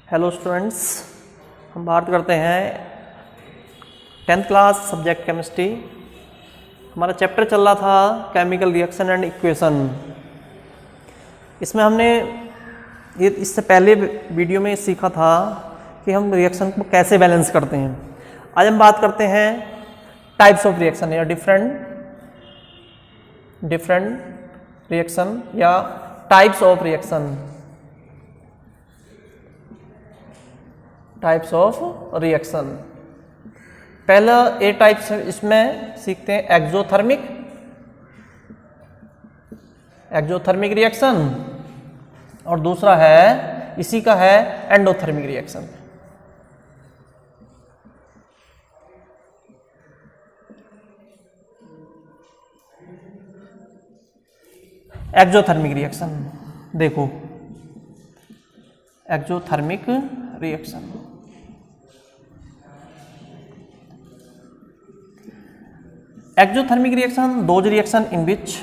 Hello students, हम बात करते हैं 10th क्लास सब्जेक्ट केमिस्ट्री। हमारा चैप्टर चल रहा था केमिकल रिएक्शन एंड इक्वेशन। इसमें हमने ये इससे पहले वीडियो में सीखा था कि हम रिएक्शन को कैसे बैलेंस करते हैं। आज हम बात करते हैं टाइप्स ऑफ रिएक्शन या डिफरेंट रिएक्शन या types of reaction. Types of reaction, पहला ए टाइप्स इसमें सीखते हैं एक्सोथर्मिक रिएक्शन और दूसरा है इसी का है एंडोथर्मिक रिएक्शन। एक्सोथर्मिक रिएक्शन देखो, exothermic reaction those reaction in which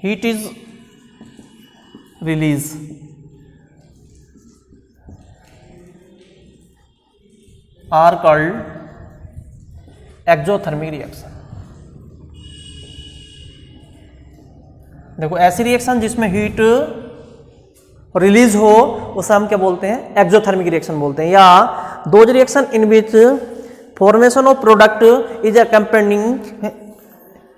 heat is released are called exothermic reaction. देखो, ऐसी रिएक्शन जिसमें हीट रिलीज हो उसे हम क्या बोलते हैं? एक्सोथर्मिक रिएक्शन बोलते हैं। या those reaction in which formation of product is accompanying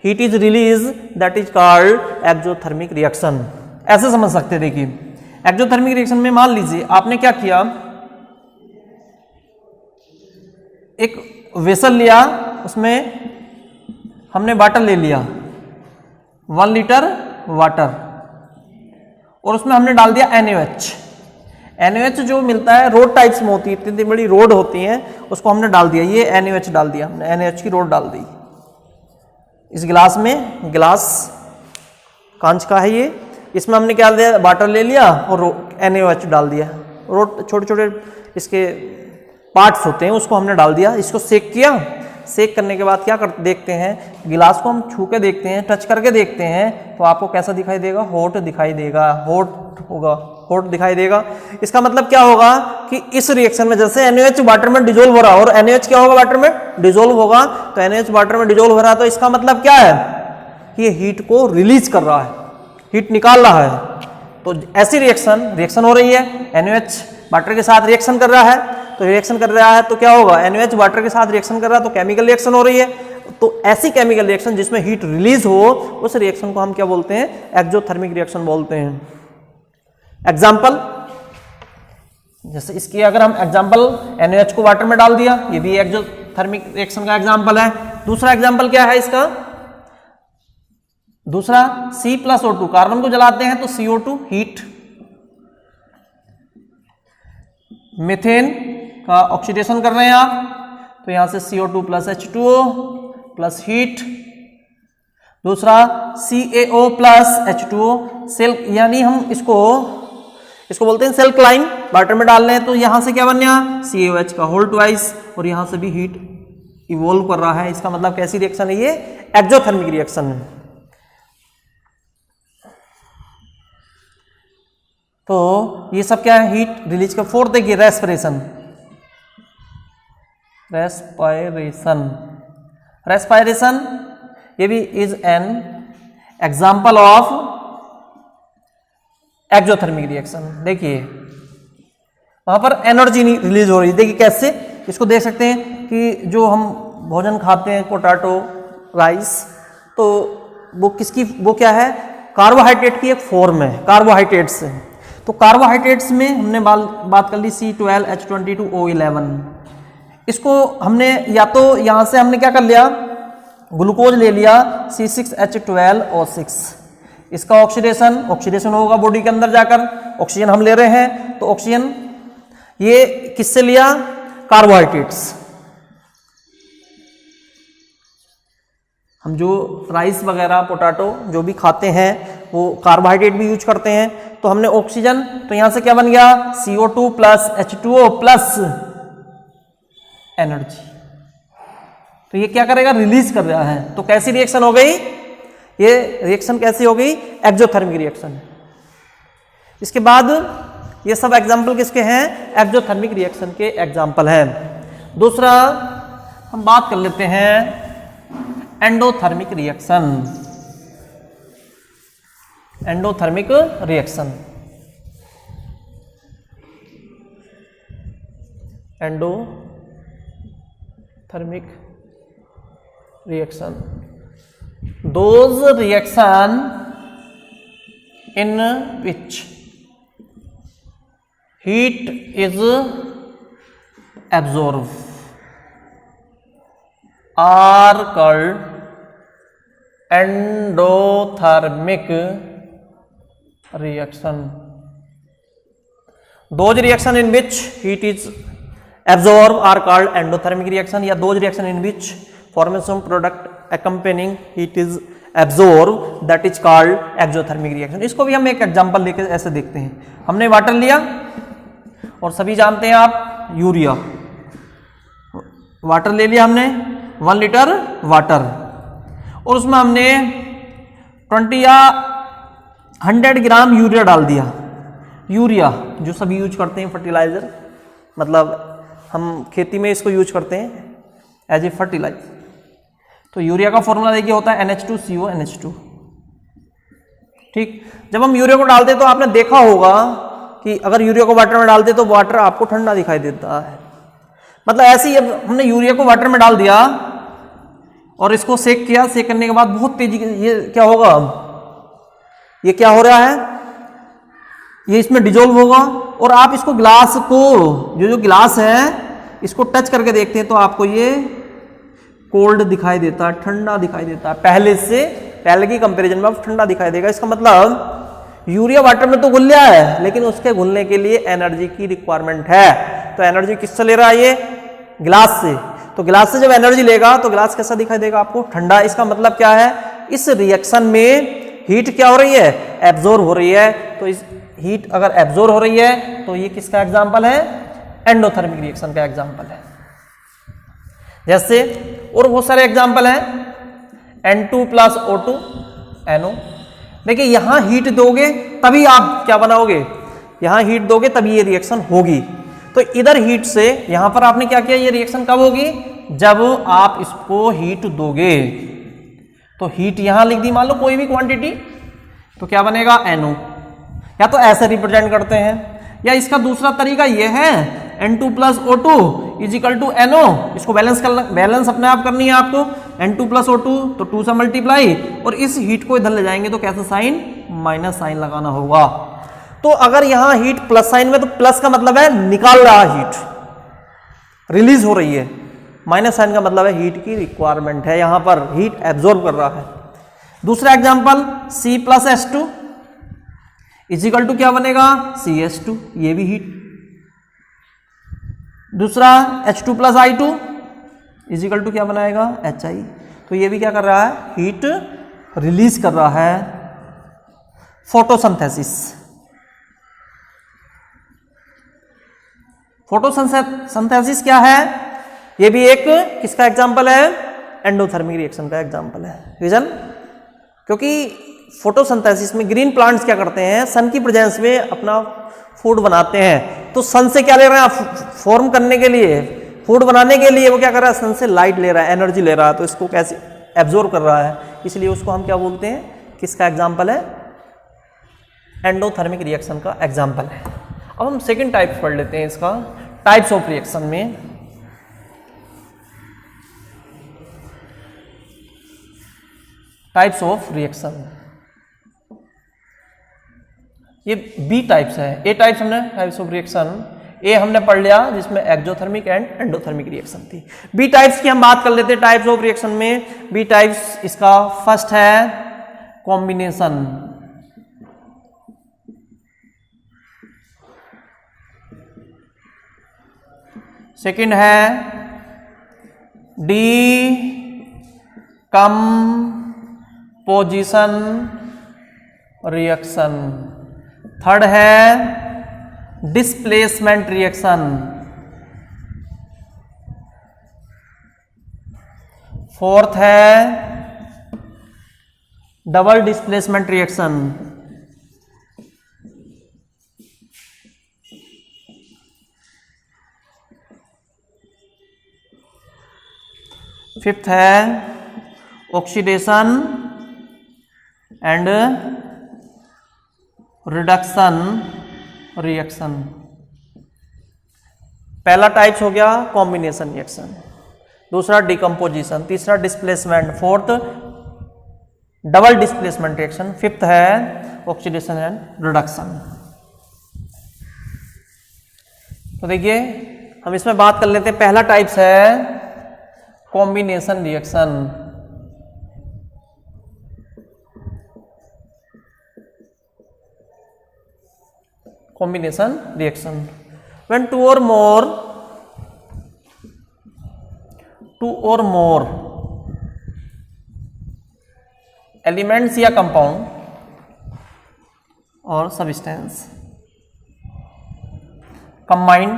heat is release that is called exothermic reaction. ऐसे समझ सकते हैं। देखिए, एक्सोथर्मिक रिएक्शन में मान लीजिए आपने क्या किया, एक वेसल लिया, उसमें हमने वाटर ले लिया 1 लीटर वाटर और उसमें हमने डाल दिया NaOH। NaOH जो मिलता है रोड टाइप्स में होती है, इतनी बड़ी रोड होती है, उसको हमने डाल दिया, ये NaOH डाल दिया हमने, NaOH की रोड डाल दी इस गिलास में। गिलास कांच का है ये, इसमें हमने क्या दिया, वाटर ले लिया और NaOH डाल दिया। रोड छोटे छोटे इसके पार्ट्स होते हैं, उसको हमने डाल दिया, इसको सेक किया। सेक करने के बाद क्या कर देखते हैं, गिलास को हम छू के देखते हैं, टच करके देखते हैं, तो आपको कैसा दिखाई देगा? हॉट दिखाई देगा, हॉट दिखाई देगा। इसका मतलब क्या होगा कि इस रिएक्शन में जैसे NaOH वाटर में डिजोल्व हो रहा है और NaOH क्या होगा? वाटर में डिजोल्व होगा। तो NaOH वाटर में डिजोल्व हो रहा है, तो इसका मतलब क्या है कि ये हीट को रिलीज कर रहा है, हीट निकाल रहा है। तो ऐसी रिएक्शन हो रही है, NaOH वाटर के साथ रिएक्शन कर रहा है, तो रिएक्शन कर रहा है तो क्या होगा? NaOH वाटर के साथ रिएक्शन कर रहा है तो केमिकल रिएक्शन हो रही है। तो ऐसी केमिकल रिएक्शन जिसमें हीट रिलीज हो उस रिएक्शन को हम क्या बोलते हैं? एक्सोथर्मिक रिएक्शन बोलते हैं। एग्जाम्पल, जैसे इसकी अगर हम एग्जाम्पल NaOH को वाटर में डाल दिया, ये भी एक्सोथर्मिक रिएक्शन का एग्जाम्पल है। दूसरा एग्जाम्पल क्या है इसका? दूसरा C+O2, कार्बन को जलाते हैं तो CO2 हीट, मीथेन का ऑक्सीडेशन कर रहे हैं आप, तो यहां से CO2 plus H2O plus heat. दूसरा CaO प्लस H2O, सेल यानी हम इसको बोलते हैं सेल्कलाइन, वाटर में डाल रहे हैं तो यहां से क्या बन गया? CaOH का होल ट्वाइस, और यहां से भी हीट इवोल्व कर रहा है। इसका मतलब कैसी रिएक्शन है? ये एक्सोथर्मिक रिएक्शन है। तो ये सब क्या है? हीट रिलीज का। फोर्थ देखिए, रेस्पायरेशन, ये भी is an example of exothermic reaction. देखिए वहां पर एनर्जी रिलीज हो रही है। देखिए कैसे, इसको देख सकते हैं कि जो हम भोजन खाते हैं पोटैटो राइस, तो वो क्या है? कार्बोहाइड्रेट की एक फॉर्म है, कार्बोहाइड्रेट्स है। तो कार्बोहाइड्रेट्स में हमने बात कर ली C12H22O11। इसको हमने या तो यहां से हमने क्या कर लिया, ग्लूकोज ले लिया C6H12O6। इसका ऑक्सीडेशन होगा बॉडी के अंदर जाकर, ऑक्सीजन हम ले रहे हैं, तो ऑक्सीजन ये किससे लिया? कार्बोहाइड्रेट्स। हम जो राइस वगैरह पोटैटो जो भी खाते हैं वो कार्बोहाइड्रेट भी यूज करते हैं। तो हमने ऑक्सीजन, तो यहां से क्या बन गया? CO2 plus H2O plus energy. तो ये क्या करेगा? रिलीज कर रहा है। तो कैसी रिएक्शन हो गई? ये रिएक्शन कैसी हो गई? Exothermic reaction. इसके बाद ये सब एग्जाम्पल किसके हैं? एक्सोथर्मिक रिएक्शन के एग्जाम्पल हैं। दूसरा हम बात कर लेते हैं endothermic reaction. Endothermic reaction, endothermic reaction, those reaction in which heat is absorbed are called endothermic reaction. Those reaction in which heat is absorbed are called endothermic reaction, या those reaction in which formation product accompanying heat is absorbed that is called exothermic reaction. इसको भी हम एक example लेके ऐसे देखते हैं। हमने वाटर लिया और सभी जानते हैं आप यूरिया, वाटर ले लिया हमने 1 लीटर वाटर, और उसमें हमने 20 या 100 ग्राम यूरिया डाल दिया। यूरिया जो सभी यूज करते हैं फर्टिलाइजर, मतलब हम खेती में इसको यूज करते हैं एज ए फर्टिलाइजर। तो यूरिया का फॉर्मूला देखिए होता है NH2CO NH2। ठीक, जब हम यूरिया को डालते हैं तो आपने देखा होगा कि अगर यूरिया को वाटर में डालते तो वाटर आपको ठंडा दिखाई देता है। मतलब ऐसे ही हमने यूरिया को वाटर में डाल दिया और इसको सेक किया, सेक करने के बाद बहुत तेजी, ये क्या होगा, ये क्या हो रहा है, ये इसमें डिजोल्व होगा, और आप इसको ग्लास को, जो ग्लास है इसको टच करके देखते हैं तो आपको ये कोल्ड दिखाई देता है, ठंडा दिखाई देता है। पहले की कंपैरिजन में अब ठंडा दिखाई देगा। इसका मतलब यूरिया वाटर में तो घुल गया है, लेकिन उसके घुलने के लिए एनर्जी की रिक्वायरमेंट है। तो एनर्जी किससे ले रहा है? ये ग्लास से। तो ग्लास से जब एनर्जी लेगा तो ग्लास कैसा दिखाई देगा आपको? ठंडा। इसका मतलब क्या है? इस रिएक्शन में हीट क्या हो रही है? एब्जॉर्ब हो रही है। तो इस हीट अगर एब्जॉर्ब हो रही है तो ये किसका एग्जाम्पल है? एंडोथर्मिक रिएक्शन का एग्जाम्पल है। जैसे और बहुत सारे एग्जाम्पल हैं, N2 + O2 NO। देखिए यहां हीट दोगे तभी आप क्या बनाओगे, यहां हीट दोगे तभी ये रिएक्शन होगी। तो इधर हीट से यहां पर आपने क्या किया, ये रिएक्शन कब होगी? जब आप इसको हीट दोगे। तो हीट यहां लिख दी मान लो कोई भी क्वांटिटी, तो क्या बनेगा? NO। या तो ऐसे रिप्रेजेंट करते हैं, या इसका दूसरा तरीका यह है N2 + O2 = NO। इसको बैलेंस अपने आप करनी है आपको। N2 + O2 तो 2 से मल्टीप्लाई, और इस हीट को इधर ले जाएंगे तो कैसा साइन? माइनस साइन लगाना होगा। तो अगर यहां हीट प्लस साइन में, तो प्लस का मतलब है निकाल रहा हीट, रिलीज हो रही है। माइनस साइन का मतलब है हीट की रिक्वायरमेंट है, यहां पर हीट एब्जॉर्ब कर रहा है। दूसरा एग्जांपल C + H2 = क्या बनेगा? CH2, ये भी हीट। दूसरा H2 + I2 = क्या बनाएगा? HI। तो ये भी क्या कर रहा है? हीट रिलीज कर रहा है। फोटोसिंथेसिस, फोटोसिंथेसिस क्या है? ये भी एक किसका एग्जाम्पल है? एंडोथर्मिक रिएक्शन का एग्जाम्पल है। रीजन, क्योंकि फोटोसिंथेसिस में ग्रीन प्लांट्स क्या करते हैं? सन की प्रेजेंस में अपना फूड बनाते हैं। तो सन से क्या ले रहे हैं? फॉर्म करने के लिए, फूड बनाने के लिए वो क्या कर रहा है? सन से लाइट ले रहा है, एनर्जी ले रहा है। तो इसको कैसे एब्जॉर्ब कर रहा है, इसलिए उसको हम क्या बोलते हैं? किसका एग्जाम्पल है? एंडोथर्मिक रिएक्शन का एग्जाम्पल है। अब हम सेकेंड टाइप पढ़ लेते हैं इसका, टाइप्स ऑफ रिएक्शन में। टाइप्स ऑफ रिएक्शन, ये बी टाइप्स है। ए टाइप्स हमने टाइप्स ऑफ रिएक्शन ए हमने पढ़ लिया, जिसमें एक्सोथर्मिक एंड एंडोथर्मिक रिएक्शन थी। बी टाइप्स की हम बात कर लेते हैं टाइप्स ऑफ रिएक्शन में। बी टाइप्स, इसका फर्स्ट है कॉम्बिनेशन, सेकंड है डीकम्पोजिशन रिएक्शन, थर्ड है डिस्प्लेसमेंट रिएक्शन, फोर्थ है डबल डिस्प्लेसमेंट रिएक्शन। फिफ्थ है ऑक्सीडेशन एंड रिडक्शन रिएक्शन। पहला टाइप्स हो गया कॉम्बिनेशन रिएक्शन, दूसरा डिकम्पोजिशन, तीसरा displacement, fourth double displacement reaction, fifth है ऑक्सीडेशन एंड रिडक्शन। तो देखिए हम इसमें बात कर लेते हैं। पहला टाइप्स है combination reaction. Combination reaction when two or more elements या compound और substance combined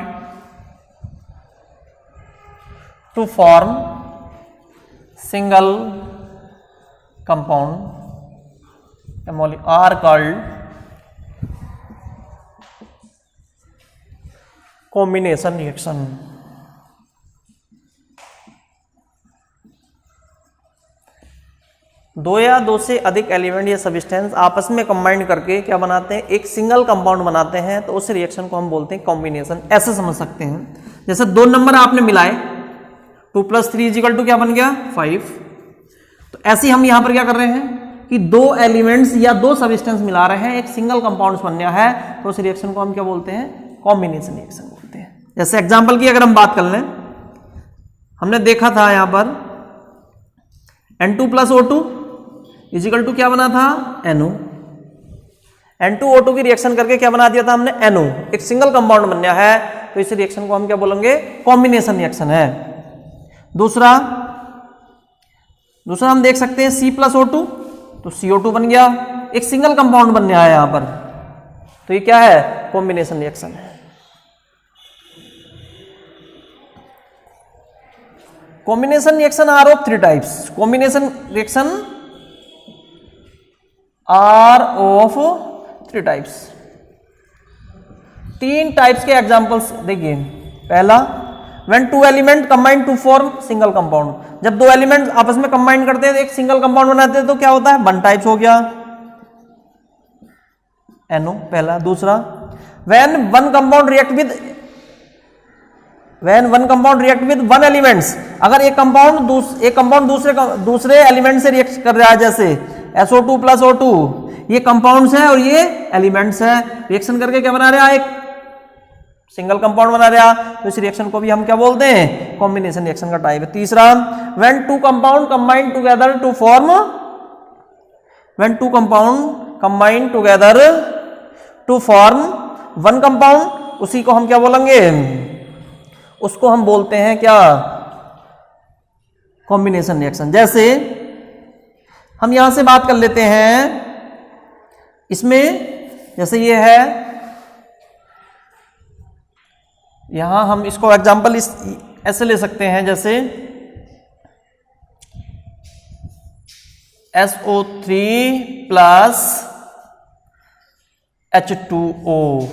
to form single compound are called combination reaction. दो या दो से अधिक एलिमेंट या सब्सटेंस आपस में कंबाइन करके क्या बनाते हैं, एक सिंगल कंपाउंड बनाते हैं, तो उस रिएक्शन को हम बोलते हैं कॉम्बिनेशन। ऐसे समझ सकते हैं जैसे दो नंबर आपने मिलाए 2 + 3 = क्या बन गया 5। तो ऐसे ही हम यहां पर क्या कर रहे हैं कि दो एलिमेंट्स या दो सब्सटेंस मिला रहे हैं, एक सिंगल कंपाउंड बन गया है, तो उस रिएक्शन को हम क्या बोलते हैं, कॉम्बिनेशन रिएक्शन बोलते हैं। जैसे एग्जांपल की अगर हम बात कर लें, हमने देखा था यहां पर N2 + O2 = क्या बना था NO। N2O2 की रिएक्शन करके क्या बना दिया था हमने NO, एक सिंगल कंपाउंड बन गया है, तो इस रिएक्शन को हम क्या बोलेंगे, कॉम्बिनेशन रिएक्शन है। दूसरा हम देख सकते हैं C + O2, तो CO2 बन गया, एक सिंगल कंपाउंड बन गया है यहां पर, तो ये क्या है, कॉम्बिनेशन रिएक्शन है। Combination reaction are of 3 types. Combination reaction are of 3 types. 3 types के एग्जांपल्स देखिए। पहला, when 2 element combine to form single compound. जब 2 एलिमेंट आपस में कंबाइन करते हैं तो एक सिंगल कंपाउंड बनाते हैं, तो क्या होता है, 1 टाइप्स हो गया NO पहला। दूसरा, when one compound react with 1 elements. अगर एक कंपाउंड दूसरे एलिमेंट से रिएक्ट कर रहा है, जैसे SO2 + O2, ये कंपाउंड्स है और ये एलिमेंट्स है, रिएक्शन करके क्या बना रहा है, एक सिंगल कंपाउंड बना रहा, तो इस रिएक्शन को भी हम क्या बोलते हैं, कॉम्बिनेशन रिएक्शन का टाइप है। तीसरा, when 2 compound combine together to form 1 compound, उसी को हम क्या बोलेंगे, उसको हम बोलते हैं क्या, कॉम्बिनेशन रिएक्शन। जैसे हम यहां से बात कर लेते हैं, इसमें जैसे ये है, यहां हम इसको एग्जांपल ऐसे ले सकते हैं, जैसे SO3 + H2O,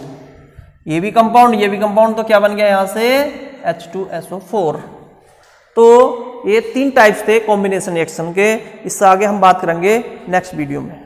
ये भी कंपाउंड, तो क्या बन गया यहां से H2SO4। तो ये 3 टाइप्स थे कॉम्बिनेशन रिएक्शन के। इससे आगे हम बात करेंगे नेक्स्ट वीडियो में।